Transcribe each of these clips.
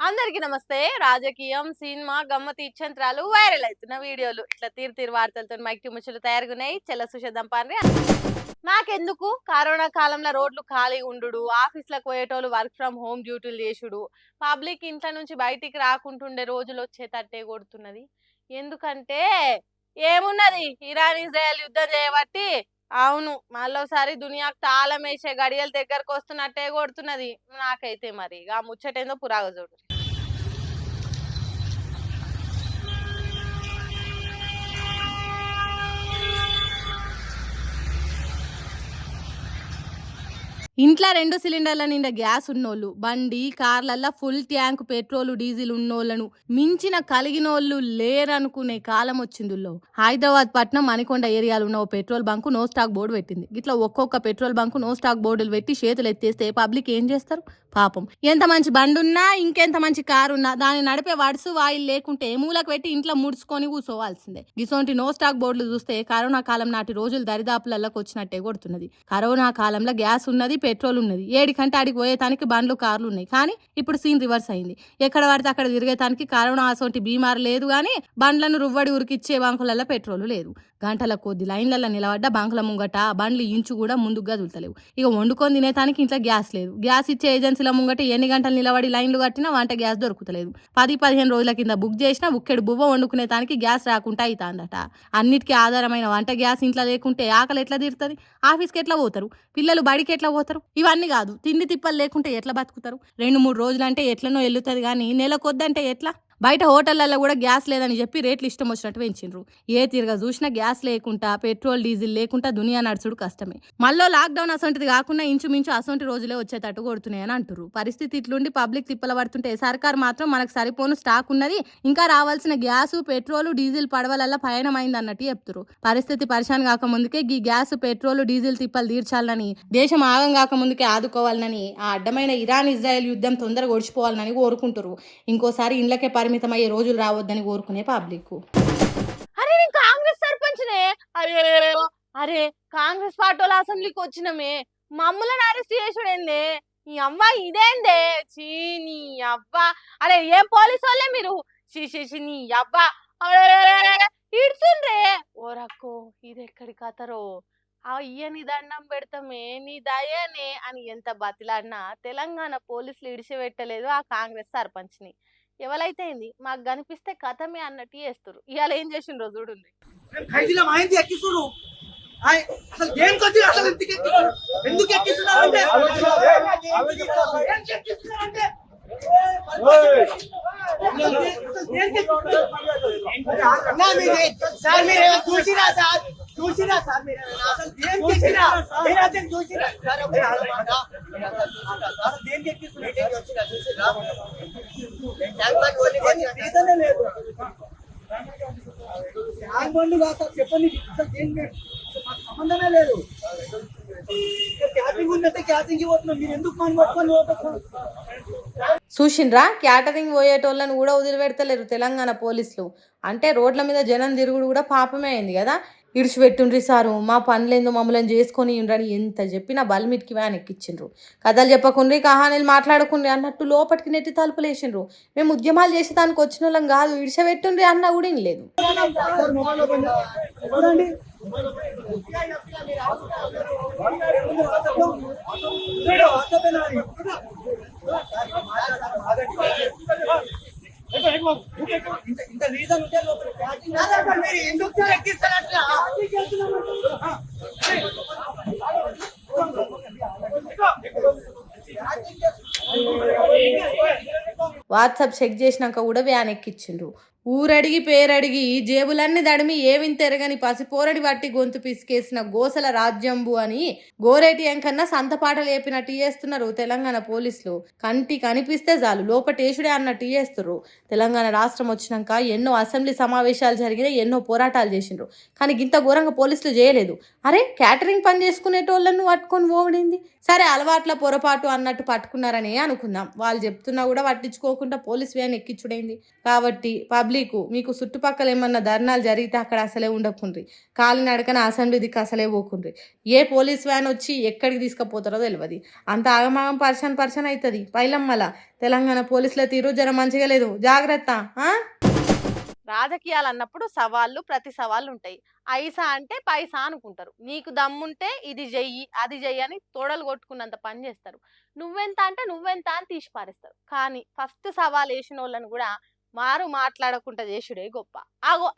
అందరికి నమస్తే. రాజకీయం, సినిమా, గమ్మతి ఇచ్చంత్రాలు వైరల్ అవుతున్న వీడియోలు ఇట్లా తీరు వార్తలతో మైక్ ముచ్చలు తయారుగున్నాయి. చెల్ల సుషేద్దాం పాండ్రి. నాకెందుకు కరోనా కాలంలో రోడ్లు ఖాళీ ఉండు, ఆఫీస్లకు పోయేటోళ్ళు వర్క్ ఫ్రమ్ హోమ్ డ్యూటీలు చేసుడు, పబ్లిక్ ఇంట్లో నుంచి బయటికి రాకుంటుండే రోజులు వచ్చేటట్టే కొడుతున్నది. ఎందుకంటే ఏమున్నది, ఇరాన్ ఇజ్రాయెల్ యుద్ధం చేయబట్టి అవును మళ్ళోసారి దునియాకు తాళం వేసే గడియల దగ్గరకు వస్తున్నట్టే కొడుతున్నది. నాకైతే మరి ఆ ముచ్చటేందో పురాగ చూడు. ఇంట్లో 2 సిలిండర్ల నిండా గ్యాస్ ఉన్నోళ్ళు, బండి కార్లల్లో ఫుల్ ట్యాంక్ పెట్రోల్ డీజిల్ ఉన్నోళ్లను మించిన కలిగినోళ్ళు లేరనుకునే కాలం వచ్చిందుల్లో. హైదరాబాద్ పట్నం మణికొండ ఏరియాలో ఉన్న ఓ petrol bunk no stock board పెట్టింది. ఇట్లా ఒక్కొక్క పెట్రోల్ బంకు నో స్టాక్ బోర్డులు పెట్టి చేతులు ఎత్తేస్తే పబ్లిక్ ఏం చేస్తారు? పాపం ఎంత మంచి బండి ఉన్నా, ఇంకెంత మంచి కారు ఉన్నా దాన్ని నడిపే వడుసు వాయిల్ లేకుంటే మూలకు పెట్టి ఇంట్లో ముడుచుకొని కూర్చోవాల్సిందే. ఇసోంటి నో స్టాక్ బోర్డులు చూస్తే కరోనా కాలం నాటి రోజులు దరిదాపులలోకి వచ్చినట్టే కొడుతున్నది. కరోనా కాలంలో గ్యాస్ ఉన్నది, పెట్రోల్ ఉన్నది, ఏడికంటే ఆడికి పోయేటానికి బండ్లు కార్లు ఉన్నాయి. కానీ ఇప్పుడు సీన్ రివర్స్ అయింది. ఎక్కడ పడితే అక్కడ తిరిగేటానికి కరోనా అసోంటి బీమారు లేదు, కానీ బండ్లను రువ్వడి ఉరికిచ్చే బంకులలో పెట్రోల్ లేదు. గంటల కొద్ది లైన్లలో నిలబడ్డ బంకుల ముంగట బండ్లు ఇంచు కూడా ముందుగా దులుతలేవు. ఇక వండుకొని తినేటానికి ఇంట్లో గ్యాస్ లేదు. గ్యాస్ ఇచ్చే ఏజెన్సీల ముంగట ఎన్ని గంటలు నిలబడి లైన్లు కట్టినా వంట గ్యాస్ దొరుకుతలేదు. 10-15 రోజుల కింద బుక్ చేసినా ఉక్కెడు బువ్వ వండుకునే దానికి గ్యాస్ రాకుండా అవుతుందట. అన్నిటికీ ఆధారమైన వంట గ్యాస్ ఇంట్లో లేకుంటే ఆకలి ఎట్లా తీరుతుంది? ఆఫీస్కి ఎట్లా పోతారు? పిల్లలు బడికి ఎట్లా పోతారు? ఇవన్నీ కాదు, తిండి తిప్పలు లేకుంటే ఎట్లా బతుకుతారు? 2-3 రోజులంటే ఎట్లనో వెళ్తుంది, కానీ నెలకొద్దంటే ఎట్లా? బయట హోటళ్లలో కూడా గ్యాస్ లేదని చెప్పి రేట్లు ఇష్టం వచ్చినట్టు పెంచిండ్రు. ఏ తీరుగా చూసినా గ్యాస్ లేకుండా, పెట్రోల్ డీజిల్ లేకుండా దునియా నడుచుడు కష్టమే. మళ్ళీ లాక్డౌన్ అసొంటిది కాకుండా ఇంచుమించు అసొంటి రోజులే వచ్చేటట్టు కొడుతున్నాయని అంటారు. పరిస్థితి ఇట్లుండి పబ్లిక్ తిప్పల పడుతుంటే సర్కార్ మాత్రం మనకు సరిపోను స్టాక్ ఉన్నది, ఇంకా రావాల్సిన గ్యాసు పెట్రోల్ డీజిల్ పడవలల్ల పయనమైంది అన్నట్టు చెప్తారు. పరిస్థితి పరిశాన్ కాకముందుకే ఈ గ్యాస్ పెట్రోల్ డీజిల్ తిప్పలు తీర్చాలని, దేశం ఆగం కాకముందుకే ఆదుకోవాలని, ఆ అడ్డమైన ఇరాన్ ఇజ్రాయెల్ యుద్ధం తొందరగా ఒడిచిపోవాలని కోరుకుంటారు. ఇంకోసారి ఇండ్లకే పరిమితమయ్యే రోజులు రావద్దని కోరుకునే పబ్లిక్. అరే నేను కాంగ్రెస్ సర్పంచ్నే. అరే కాంగ్రెస్ పార్టీ అసెంబ్లీకి వచ్చినమే, మమ్మల్ని అరెస్ట్ చేసుడేందే? ఈ అవ్వ ఇదేందే? చీ నీ అవ్వ. అరే ఏం పోలీసు వాళ్ళే మీరు? చీ నీ అవ్వ ఇడ్చుండ్రే. ఓరక్కో ఇదెక్కడి కథరో. అయ్యని దండం పెడతామే, నీ దయనే అని ఎంత బతిలాడినా తెలంగాణ పోలీసులు ఇడిచిపెట్టలేదు ఆ కాంగ్రెస్ సర్పంచ్ని. ఎవరైతే ఏంది, మాకు కనిపిస్తే కథమే అన్నట్టు చేస్తారు. ఇవాళ ఏం చేసిండ్రో చూడండి. చూసినా సార్ మీరు అసలు దేనికి ఎక్కిస్తున్నారు? చెప్పండి, సంబంధమే లేదు. క్యాటరింగ్ ఉన్నట్టే క్యాటరింగ్ పోతున్నాం, మీరు ఎందుకు మనం పట్టుకొని చూసిండ్రా? క్యాటరింగ్ పోయేటోళ్ళని కూడా వదిలిపెడతలేరు తెలంగాణ పోలీసులు. అంటే రోడ్ల మీద జనం తిరుగుడు కూడా పాపమే అయింది కదా. ఇడిచిపెట్టుండ్రి సారు, మా పనులేందో మమ్మల్ని చేసుకొని ఉండని ఎంత చెప్పినా బల్మిట్కి వ్యాన్ ఎక్కించిండ్రు. కథలు చెప్పకుండ్రి, కహానీలు మాట్లాడకుండ్రి అన్నట్టు లోపలికి నెట్టి తలుపులు వేసిండ్రు. మేము ఉద్యమాలు చేసేదానికి వచ్చిన వాళ్ళం కాదు, ఇడిచిపెట్టుండ్రి అన్నా కూడా ఏం లేదు. వాట్సాప్ చెక్ చేసినాక కూడా వ్యాన్ ఎక్కించిండ్రు. ఊరడిగి పేరడిగి జేబులన్నీ దడిమి ఏవింత ఎరగని పసిపోరడి బట్టి గొంతు పిసికేసిన గోసల రాజ్యంబు అని గోరేటి ఎంకన్నా సంతపాటలు లేపినట్టు చేస్తున్నారు తెలంగాణ పోలీసులు. కంటి కనిపిస్తే చాలు లోపటేసుడే అన్నట్టు చేస్తున్నారు. తెలంగాణ రాష్ట్రం వచ్చినాక ఎన్నో అసెంబ్లీ సమావేశాలు జరిగినాయి, ఎన్నో పోరాటాలు చేసిండ్రు, కానీ ఇంత ఘోరంగా పోలీసులు చేయలేదు. అరే క్యాటరింగ్ పని చేసుకునేటోళ్ళను పట్టుకొని పోవడింది. సరే అలవాట్ల పొరపాటు అన్నట్టు పట్టుకున్నారని అనుకుందాం. వాళ్ళు చెప్తున్నా కూడా పట్టించుకోకుండా పోలీస్ వ్యాన్ ఎక్కించుడైంది. కాబట్టి పబ్లిక్ పబ్లిక్ మీకు చుట్టుపక్కల ఏమన్నా ధర్నాలు జరిగితే అక్కడ అసలే ఉండకుండ్రి, కాలినడకన అసెంబ్లీ దిక్కు అసలే పోకుండ్రి. ఏ పోలీస్ వ్యాన్ వచ్చి ఎక్కడికి తీసుకుపోతారో తెలియదు. అంత ఆగమాగం పర్సన్ అవుతుంది. పైలమ్మల తెలంగాణ పోలీసుల తీరు జర మంచిగా లేదు, జాగ్రత్త. రాజకీయాలు అన్నప్పుడు సవాళ్ళు, ప్రతి సవాళ్ళు ఉంటాయి. ఐసా అంటే పైసా అనుకుంటారు. నీకు దమ్ముంటే ఇది చెయ్యి, అది చెయ్యి అని తోడలు కొట్టుకున్నంత పని చేస్తారు. నువ్వెంత అంటే నువ్వెంత అని తీసి పారేస్తారు. కానీ ఫస్ట్ సవాల్ వేసిన వాళ్ళని కూడా మాట్లాడకుండా చేసుడే గొప్ప.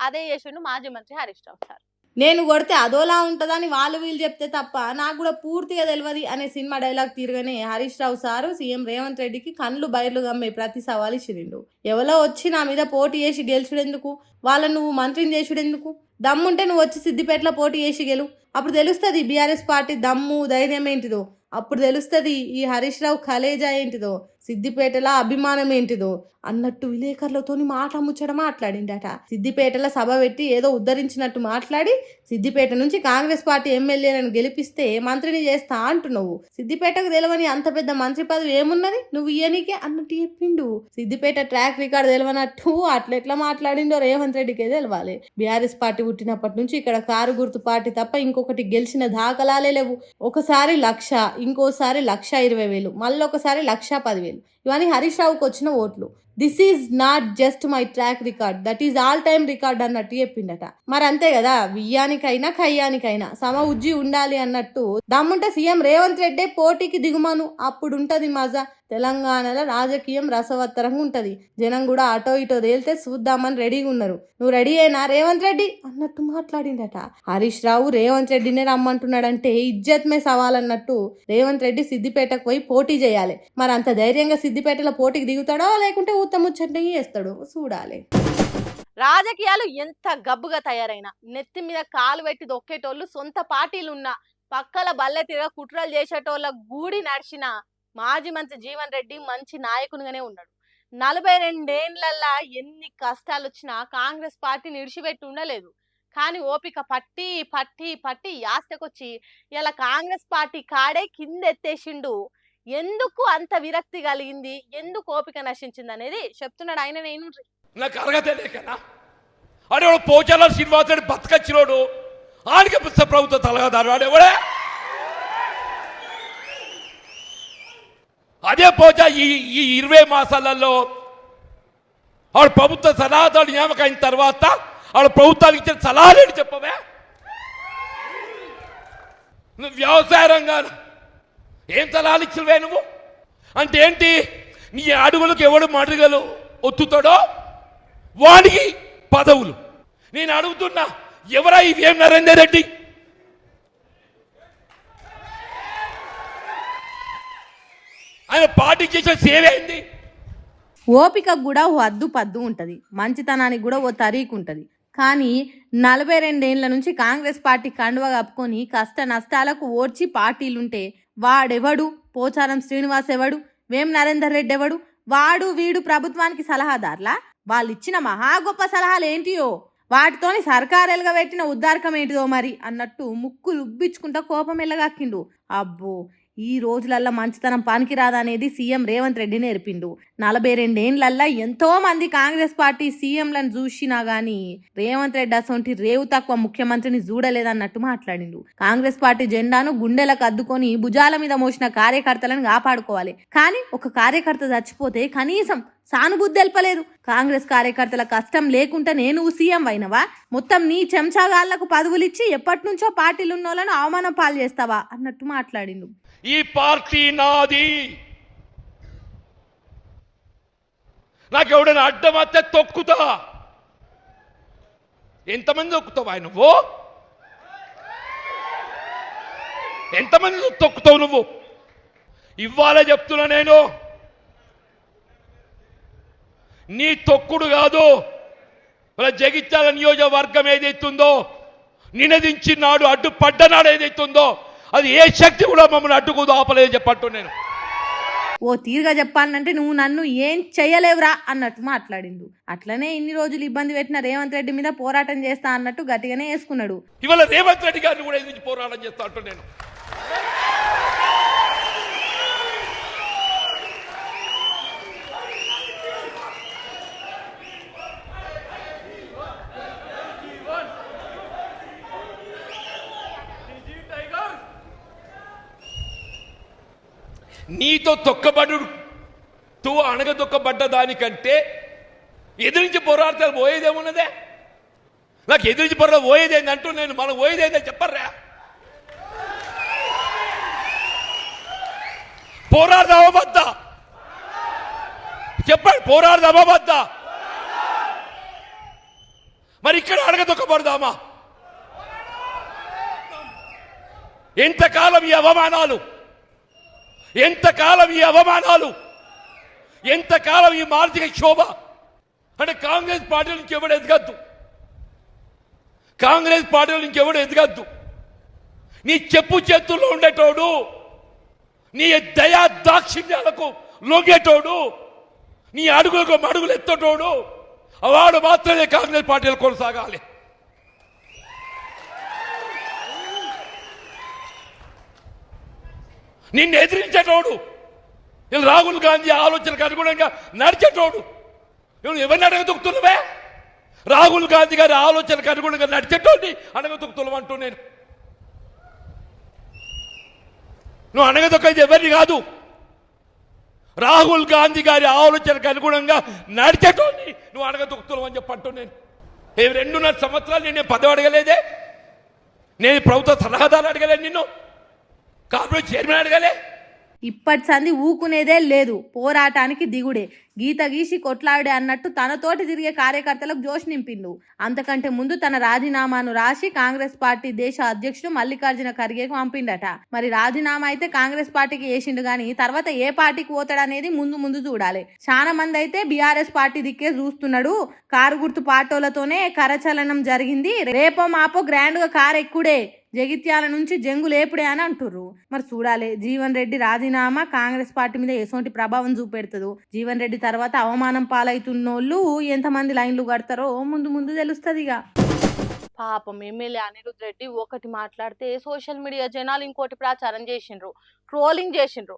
అదే చేసిండు మాజీ మంత్రి హరీష్ రావు సార్. నేను కొడితే అదోలా ఉంటుందని వీళ్ళు చెప్తే తప్ప నాకు కూడా పూర్తిగా తెలియదు అనే cinema dialogue తీరుగానే Harish Rao sir CM Revanth రెడ్డికి కళ్ళు బయర్లు గమ్మే ప్రతి సవాలు ఇచ్చిరిండు. ఎవరో వచ్చి నా మీద పోటీ చేసి గెలిచుడెందుకు, వాళ్ళని నువ్వు మంత్రిని చేసుడెందుకు? దమ్ముంటే నువ్వు వచ్చి సిద్దిపేటలో పోటీ చేసి గెలు, అప్పుడు తెలుస్తుంది బీఆర్ఎస్ పార్టీ దమ్ము ధైర్యం ఏంటిదో. అప్పుడు తెలుస్తుంది ఈ హరీష్ రావు కలేజా ఏంటిదో, సిద్దిపేటలో అభిమానం ఏంటిదో అన్నట్టు విలేకరులతో మాట్లాడిండట. సిద్దిపేటలో సభ పెట్టి ఏదో ఉద్ధరించినట్టు మాట్లాడి సిద్దిపేట నుంచి కాంగ్రెస్ పార్టీ ఎమ్మెల్యేలను గెలిపిస్తే మంత్రిని చేస్తా అంటున్నావు. సిద్దిపేటకు తెలవని అంత పెద్ద మంత్రి పదవి ఏమున్నది నువ్వు ఇయ్యనికే అన్నట్టు చెప్పిండు. సిద్దిపేట ట్రాక్ రికార్డు తెలవనట్టు అట్లెట్లా మాట్లాడిండో రేవంత్ రెడ్డికే తెలవాలి. బీఆర్ఎస్ పార్టీ పుట్టినప్పటి నుంచి ఇక్కడ కారు గుర్తు పార్టీ తప్ప ఇంకొకటి గెలిచిన దాఖలాలే లేవు. ఒకసారి 1,00,000, ఇంకోసారి 1,20,000, మళ్ళొకసారి 1,10,000. ఇవన్నీ హరీష్ రావుకి వచ్చిన ఓట్లు. This is not just my track record, that is all time record అన్నట్టు చెప్పిండట. మరి అంతే కదా, వియ్యానికైనా కయ్యానికైనా సమ ఉజ్జి ఉండాలి అన్నట్టు దమ్ముంటే సీఎం రేవంత్ రెడ్డి పోటీకి దిగుమను, అప్పుడుంటది మజా. తెలంగాణలో రాజకీయం రసవత్తరంగా ఉంటది. జనం కూడా అటో ఇటో తేలితే చూద్దామని రెడీగా ఉన్నారు. నువ్వు రెడీ అయినా రేవంత్ రెడ్డి అన్నట్టు మాట్లాడిండట. హరీష్ రావు రేవంత్ రెడ్డినే రమ్మంటున్నాడంటే ఇజ్జత్మే సవాల్ అన్నట్టు రేవంత్ రెడ్డి సిద్దిపేటకు పోయి పోటీ చేయాలి. మరి అంత ధైర్యంగా సిద్దిపేటలో పోటీకి దిగుతాడో లేకుంటే ఉత్తముచ్చంటే చేస్తాడో చూడాలి. రాజకీయాలు ఎంత గబ్బుగా తయారైనా నెత్తి మీద కాలు పెట్టి దొక్కేటోళ్ళు, సొంత పార్టీలున్న పక్కల బల్లె తిరగ కుట్రలు చేసేటోళ్ళ గూడి నడిచిన మాజీ మంత్రి జీవన్ రెడ్డి మంచి నాయకునిగానే ఉన్నాడు. 42 ఏళ్లల్లా ఎన్ని కష్టాలు వచ్చినా కాంగ్రెస్ పార్టీని విడిచిపెట్టి ఉండలేదు. కానీ ఓపిక పట్టి పట్టి పట్టి యాస్తకొచ్చి ఇలా కాంగ్రెస్ పార్టీ కాడే కిందెత్తేసిండు. ఎందుకు అంత విరక్తి కలిగింది, ఎందుకు ఓపిక నశించింది అనేది చెప్తున్నాడు ఆయన. నేను నాకు అరగతే కదా అడే పోచాల శ్రీనివాసుడు బతకచ్చినోడు ఆడికి ప్రభుత్వ తలగాదారు వాడేవాడే. అదే పోచా ఈ 20 మాసాలలో ఆవిడ ప్రభుత్వ సలహాదారు నియామకం అయిన తర్వాత ఆవిడ ప్రభుత్వానికి ఇచ్చిన సలహాలు ఏంటి చెప్పవే? నువ్వు వ్యవసాయ రంగాలు ఏం సలహాలు ఇచ్చినవే నువ్వు? అంటే ఏంటి, నీ అడుగులకు ఎవడు మడుగలు ఒత్తుతాడో వాడికి పదవులు. నేను అడుగుతున్నా, ఎవరా ఈ వేం నరేందర్ రెడ్డి? ఆయన పార్టీ చేసిన సేవ ఏంది? ఓపికకు కూడా ఓ అద్దు పద్దు ఉంటుంది, మంచితనానికి కూడా ఓ తరీకు ఉంటుంది. కానీ 42 ఏళ్ల నుంచి కాంగ్రెస్ పార్టీ కండువ కప్పుకొని కష్ట నష్టాలకు ఓర్చి పార్టీలుంటే వాడెవడు? పోచారం శ్రీనివాస్ ఎవడు? వేం నరేందర్ రెడ్డి ఎవడు? వాడు వీడు ప్రభుత్వానికి సలహాదారులా? వాళ్ళు ఇచ్చిన మహా గొప్ప సలహాలు ఏంటియో, వాటితోని సర్కారేలుగా పెట్టిన ఉద్దారకం ఏంటిదో మరి అన్నట్టు ముక్కులు ఉబ్బించుకుంటా కోపం ఎల్లగాక్కిండు. అబ్బో, ఈ రోజులల్లా మంచితనం పనికిరాదనేది సీఎం రేవంత్ రెడ్డి నేర్పిండు. 42 ఏళ్లల్లా ఎంతో మంది కాంగ్రెస్ పార్టీ సీఎంలను చూసినా గానీ రేవంత్ రెడ్డి అసొంటి రేవు తక్కువ ముఖ్యమంత్రిని చూడలేదన్నట్టు మాట్లాడిండు. కాంగ్రెస్ పార్టీ జెండాను గుండెలకు అద్దుకొని భుజాల మీద మోసిన కార్యకర్తలను కాపాడుకోవాలి. కానీ ఒక కార్యకర్త చచ్చిపోతే కనీసం సానుభూతి తెలపలేదు. కాంగ్రెస్ కార్యకర్తల కష్టం లేకుంటే నేను సీఎం అయినవా? మొత్తం నీ చెంచాగాళ్లకు పదవులిచ్చి ఎప్పటి నుంచో పార్టీలున్నోళ్ళను అవమానం పాలు చేస్తావా అన్నట్టు మాట్లాడిండు. ఈ పార్టీ నాది, నాకెవడైనా అడ్డం వస్తే తొక్కుతా. ఎంతమంది తొక్కుతావా నువ్వు? ఎంతమంది తొక్కుతావు నువ్వు? ఇవ్వాలే చెప్తున్నా నేను, నీ తొక్కుడు కాదు. మన జగిత్యాల నియోజకవర్గం ఏదైతుందో, నినదించి నాడు అడ్డుపడ్డనాడు ఏదైతుందో అది ఏ శక్తి కూడా మమ్మల్ని అడ్డుకు ఆపలేదు చెప్పట్టు. నేను ఓ తీరుగా చెప్పాలంటే నువ్వు నన్ను ఏం చెయ్యలేవురా అన్నట్టు మాట్లాడిండు. అట్లనే ఇన్ని రోజులు ఇబ్బంది పెట్టిన రేవంత్ రెడ్డి మీద పోరాటం చేస్తా అన్నట్టు గట్టిగానే వేసుకున్నాడు. ఇవాళ రేవంత్ రెడ్డి గారిని కూడా ఎదిరించి పోరాటం చేస్తా అంటూ నేను నీతో తొక్కబడుతూ అణగదొక్కబడ్డ దానికంటే ఎదిరించి పోరాడతారు పోయేదేమున్నదే? నాకు ఎదిరించి పోయేదేంది అంటూ నేను మనం పోయేదేందని చెప్పర్రా. పోరాడదామా వద్దా చెప్పండి, పోరాడదామా వద్దా? మరి ఇక్కడ అడగదొక్కబడదామా? ఎంతకాలం ఈ అవమానాలు, ఎంతకాలం ఈ అవమానాలు, ఎంతకాలం ఈ మానసిక క్షోభ? అంటే కాంగ్రెస్ పార్టీ నుంచి ఎవడు ఎదగద్దు, కాంగ్రెస్ పార్టీ నుంచి ఎవడు ఎదగద్దు. నీ చెప్పు చేతుల్లో ఉండేటోడు, నీ దయా దాక్షిణ్యాలకు లొంగేటోడు, నీ అడుగులకు అడుగులు ఎత్తటోడు, వాడు మాత్రమే కాంగ్రెస్ పార్టీలు కొనసాగాలి. నిన్ను ఎదిరించేటోడు, రాహుల్ గాంధీ ఆలోచనకు అనుగుణంగా నడిచేటోడు, ఎవరిని అడగదొక్కుతున్నావే? రాహుల్ గాంధీ గారి ఆలోచనకు అనుగుణంగా నడిచేటోడిని అడగదొక్కుతున్నావు అంటూ నేను. నువ్వు అడగదొక్కేది ఎవరిని కాదు, రాహుల్ గాంధీ గారి ఆలోచనకు అనుగుణంగా నడిచేటోడిని నువ్వు అడగదొక్కుతున్నావు అని చెప్పంటూ నేను. 2.5 సంవత్సరాలు నేను పదవి అడగలేదే, నేను ప్రభుత్వ సలహాదారు అడగలేదు, నిన్ను కార్పొరేట్ చైర్మన్ అడగలే. ఇప్పటి సంది ఊకునేదే లేదు, పోరాటానికి దిగుడే, గీత గీసి కొట్లాడే అన్నట్టు తనతోటి తిరిగే కార్యకర్తలకు జోష్ నింపిండు. అంతకంటే ముందు తన రాజీనామాను రాసి కాంగ్రెస్ పార్టీ దేశ అధ్యక్షుడు మల్లికార్జున ఖర్గేకు పంపిండట. మరి రాజీనామా అయితే కాంగ్రెస్ పార్టీకి వేసిండు గాని తర్వాత ఏ పార్టీకి పోతాడనేది ముందు చూడాలి. చాలా మంది అయితే బీఆర్ఎస్ పార్టీ దిక్కే చూస్తున్నాడు. కారు గుర్తు పాటోలతోనే కరచలనం జరిగింది, రేపో మాపో గ్రాండ్ గా కారు ఎక్కుడే, జగిత్యాల నుంచి జంగు లేపుడే అని అంటుర్రు. మరి చూడాలి జీవన్ రెడ్డి రాజీనామా కాంగ్రెస్ పార్టీ మీద ఎటువంటి ప్రభావం చూపెడుతుందో. జీవన్ రెడ్డి తర్వాత అవమానం పాలవుతున్నోళ్ళు ఎంతమంది లైన్లు కడతారో ముందు తెలుస్తుంది. ఇక పాపం ఎమ్మెల్యే అనిరుద్ రెడ్డి ఒకటి మాట్లాడితే సోషల్ మీడియా జనాలు ఇంకోటి ప్రచారం చేసిండ్రు, ట్రోలింగ్ చేసిండ్రు.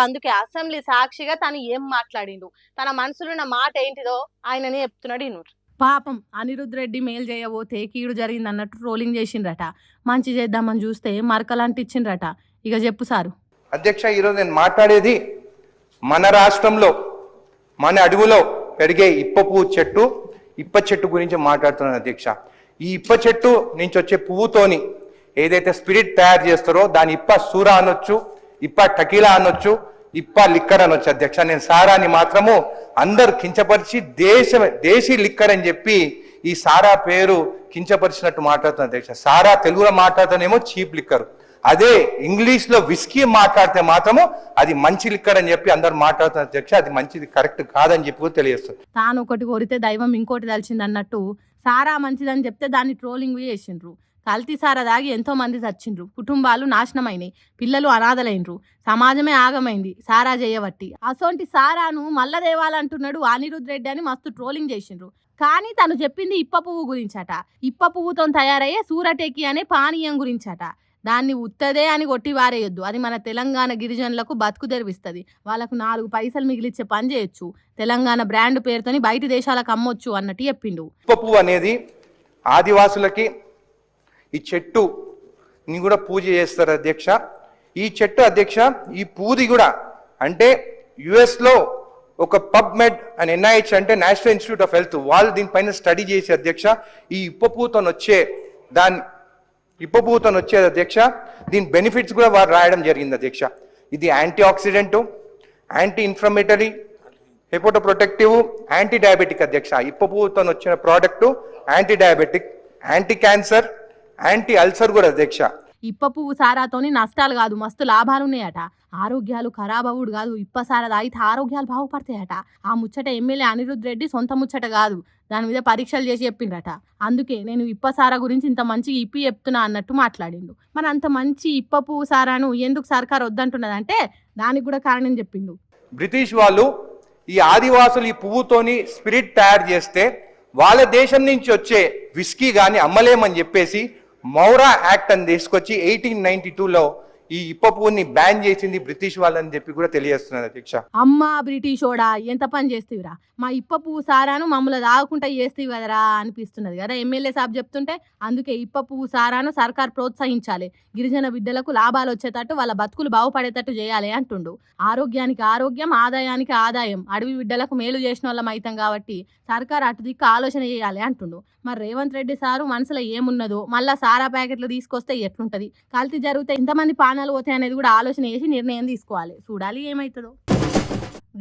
అందుకే అసెంబ్లీ సాక్షిగా తను ఏం మాట్లాడిండు, తన మనసులో ఉన్న మాట ఏంటిదో ఆయననే చెప్తున్నాడు. ఇన్నూరు పాపం అనిరుద్ రెడ్డి మేలు చేయబోతే కీడు జరిగింది అన్నట్టు ట్రోలింగ్ చేసిండ్రట. మంచి చేద్దామని చూస్తే మరకలంటి ఇచ్చిండ్రట. ఇక చెప్పు సారు. అధ్యక్ష, ఈరోజు నేను మాట్లాడేది మన రాష్ట్రంలో మన అడవులో పెరిగే ఇప్ప చెట్టు గురించి మాట్లాడుతున్నాను అధ్యక్ష. ఈ ఇప్ప చెట్టు నుంచి వచ్చే పువ్వుతోని ఏదైతే స్పిరిట్ తయారు చేస్తారో దాని ఇప్ప సూరా అనొచ్చు, ఇప్ప టకీలా అనొచ్చు, ఇప్ప లిక్కర్ అనొచ్చు అధ్యక్ష. నేను సారాని మాత్రము అందరు కించపరిచి దేశీ లిక్కర్ అని చెప్పి ఈ సారా పేరు కించపరిచినట్టు మాట్లాడుతున్నా అధ్యక్ష. సారా తెలుగులో మాట్లాడుతానేమో చీప్ లిక్కర్, అదే ఇంగ్లీష్ లో విస్కీ మాట్లాడితే మాత్రము అది మంచి లిక్కర్ అని చెప్పి అందరు మాట్లాడుతున్నారు అధ్యక్ష. అది మంచిది కరెక్ట్ కాదని చెప్పి తెలియస్తుంది. తాను ఒకటి కోరితే దైవం ఇంకోటి తెలిసింది అన్నట్టు సారా మంచిదని చెప్తే దాన్ని ట్రోలింగ్ చేసిండ్రు. కల్తీ సారా దాగి ఎంతో మంది చచ్చిండ్రు, కుటుంబాలు నాశనమైనాయి, పిల్లలు అనాథలైనరు, సమాజమే ఆగమైంది సారా చేయబట్టి. అసోంటి సారాను మల్లదేవాలంటున్నాడు అనిరుద్ రెడ్డి అని మస్తు ట్రోలింగ్ చేసిండ్రు. కానీ తను చెప్పింది ఇప్ప పువ్వు గురించట, ఇప్ప పువ్వుతో తయారయ్యే సూరటేకి అనే పానీయం గురించట. దాన్ని ఉత్తదే అని కొట్టి వారేయొద్దు, అది మన తెలంగాణ గిరిజనులకు బతుకు తెరిపిస్తుంది, వాళ్ళకు 4 పైసలు మిగిలిచ్చే పని చేయొచ్చు, తెలంగాణ బ్రాండ్ పేరుతోని బయట దేశాలకు అమ్మొచ్చు అన్నట్టు చెప్పిండు. ఇప్ప పువ్వు అనేది ఆదివాసులకి ఈ చెట్టుని కూడా పూజ చేస్తారు అధ్యక్ష. ఈ చెట్టు అధ్యక్ష, ఈ పూది కూడా అంటే యుఎస్లో ఒక పబ్మెడ్ అండ్ NIH అంటే నేషనల్ ఇన్స్టిట్యూట్ ఆఫ్ హెల్త్ వాళ్ళు దీనిపైన స్టడీ చేసి అధ్యక్ష ఈ ఇప్ప పువ్వుతో వచ్చే అధ్యక్ష దీని బెనిఫిట్స్ కూడా వారు రాయడం జరిగింది అధ్యక్ష. ఇది anti oxidant, anti inflammatory, hepato protective, anti diabetic అధ్యక్ష. ఇప్ప పువ్వుతో వచ్చిన product anti diabetic, anti cancer, anti ulcer కూడా అధ్యక్ష. ఇప్ప పువ్వు సారాతోని నష్టాలు కాదు మస్తు లాభాలు ఉన్నాయట. ఆరోగ్యాలు ఖరాబ్ అవుడు కాదు, ఇప్ప సారా తాగితే ఆరోగ్యాలు బాగుపడతాయట. ఆ ముచ్చట ఎమ్మెల్యే అనిరుద్ రెడ్డి సొంత ముచ్చట కాదు, దాని మీద పరీక్షలు చేసి చెప్పిండట. అందుకే నేను ఇప్ప సారా గురించి ఇంత మంచిగా ఇప్పి చెప్తున్నా అన్నట్టు మాట్లాడిండు. మరి అంత మంచి ఇప్ప పువ్వు సారాను ఎందుకు సర్కార్ వద్దంటున్నదంటే దానికి కూడా కారణం చెప్పిండు. బ్రిటిష్ వాళ్ళు ఈ ఆదివాసులు ఈ పువ్వుతోని స్పిరిట్ తయారు చేస్తే వాళ్ళ దేశం నుంచి వచ్చే విస్కీ గాని అమ్మలేమని చెప్పేసి మౌరా యాక్ట్ అని తీసుకొచ్చి 1892లో ఈ ఇప్ప పువ్వుని బ్యాన్ చేసింది బ్రిటిష్ వాళ్ళని చెప్పి కూడా తెలియజేస్తున్నారు అధ్యక్ష. అమ్మా బ్రిటిషోడా ఎంత పని చేస్తేవిరా, మా ఇప్ప పువ్వు సారాను మమ్మల్ని దాగుకుంటా చేస్తేవి కదరా అనిపిస్తున్నది కదా ఎమ్మెల్యే సాబ్ చెప్తుంటే. అందుకే ఇప్ప పువ్వు సారాను సర్కార్ ప్రోత్సహించాలి, గిరిజన బిడ్డలకు లాభాలు వచ్చేటట్టు వాళ్ళ బతుకులు బాగుపడేటట్టు చేయాలి అంటుండు. ఆరోగ్యానికి ఆరోగ్యం, ఆదాయానికి ఆదాయం, అడవి బిడ్డలకు మేలు చేసిన వాళ్ళం అవుతాం కాబట్టి సర్కార్ అటు దిక్కు ఆలోచన చేయాలి అంటుండు. మరి రేవంత్ రెడ్డి సారు మనసులో ఏమున్నదో, మళ్ళా సారా ప్యాకెట్లు తీసుకొస్తే ఎట్లుంటది, కల్తీ జరిగితే ఇంతమంది పానాలు పోతాయి అనేది కూడా ఆలోచన చేసి నిర్ణయం తీసుకోవాలి. చూడాలి ఏమవుతుందో.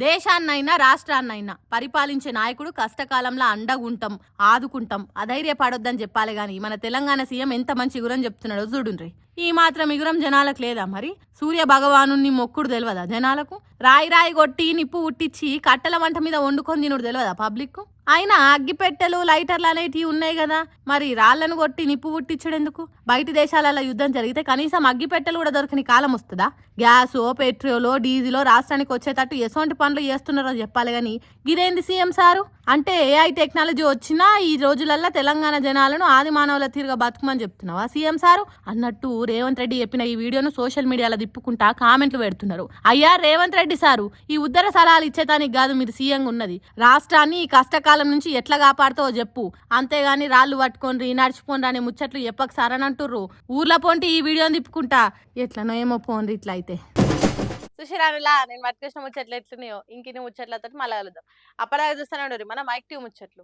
దేశాన్నైనా రాష్ట్రాన్నైనా పరిపాలించే నాయకుడు కష్టకాలంలో అండగుంటాం, ఆదుకుంటాం, అధైర్యపడొద్దని చెప్పాలి. కానీ మన తెలంగాణ సీఎం ఎంత మంచి ఇగురం చెప్తున్నాడో చూడుండ్రి. ఈ మాత్రం ఇగురం జనాలకు లేదా? మరి సూర్య భగవాను మొక్కుడు తెలియదా జనాలకు? రాయి రాయి కొట్టి నిప్పు ఉట్టించి కట్టెల వంట మీద వండుకొని తినుడు తెలియదా పబ్లిక్? అయినా అగ్గిపెట్టెలు, లైటర్లు అనేటివి ఉన్నాయి కదా, మరి రాళ్లను కొట్టి నిప్పు పుట్టించడు ఎందుకు? బయట దేశాలలో యుద్ధం జరిగితే కనీసం అగ్గిపెట్టెలు కూడా దొరకని కాలం వస్తుందా? గ్యాసో, పెట్రోలో, డీజిలో రాష్ట్రానికి వచ్చేటట్టు ఎటువంటి పనులు చేస్తున్నారో చెప్పాలి. కానీ ఇదేంది సీఎం సారు అంటే ఏఐ టెక్నాలజీ వచ్చినా ఈ రోజులల్లో తెలంగాణ జనాలను ఆది మానవుల తీరుగా బతుకమని చెప్తున్నావా సీఎం సారు అన్నట్టు రేవంత్ రెడ్డి చెప్పిన ఈ వీడియోను సోషల్ మీడియాలో తిప్పుకుంటా కామెంట్లు పెడుతున్నారు. అయ్యా రేవంత్ రెడ్డి సారు, ఈ ఉద్దర సలహాలు ఇచ్చేదానికి కాదు మీరు సీఎం ఉన్నది, రాష్ట్రాన్ని ఈ కష్టకాలం నుంచి ఎట్లా కాపాడుతావో చెప్పు. అంతేగాని రాళ్ళు పట్టుకొని నడిచిపోండి అనే ముచ్చట్లు చెప్పక సారని అంటుర్రు. ఊర్లో పోంటి ఈ వీడియోని తిప్పుకుంటా ఎట్లనో ఏమో పోండి ఇట్లా అయితే. సుశీరానులా నేను పట్టుకొచ్చిన ముచ్చట్లు ఎట్లున్నాయో ఇంకిన్ని ముచ్చట్లతో మళ్ళీ కలుద్దాం. అప్పటిదాకా చూస్తూనే ఉండరు మన మైక్ టీవ్ ముచ్చట్లు.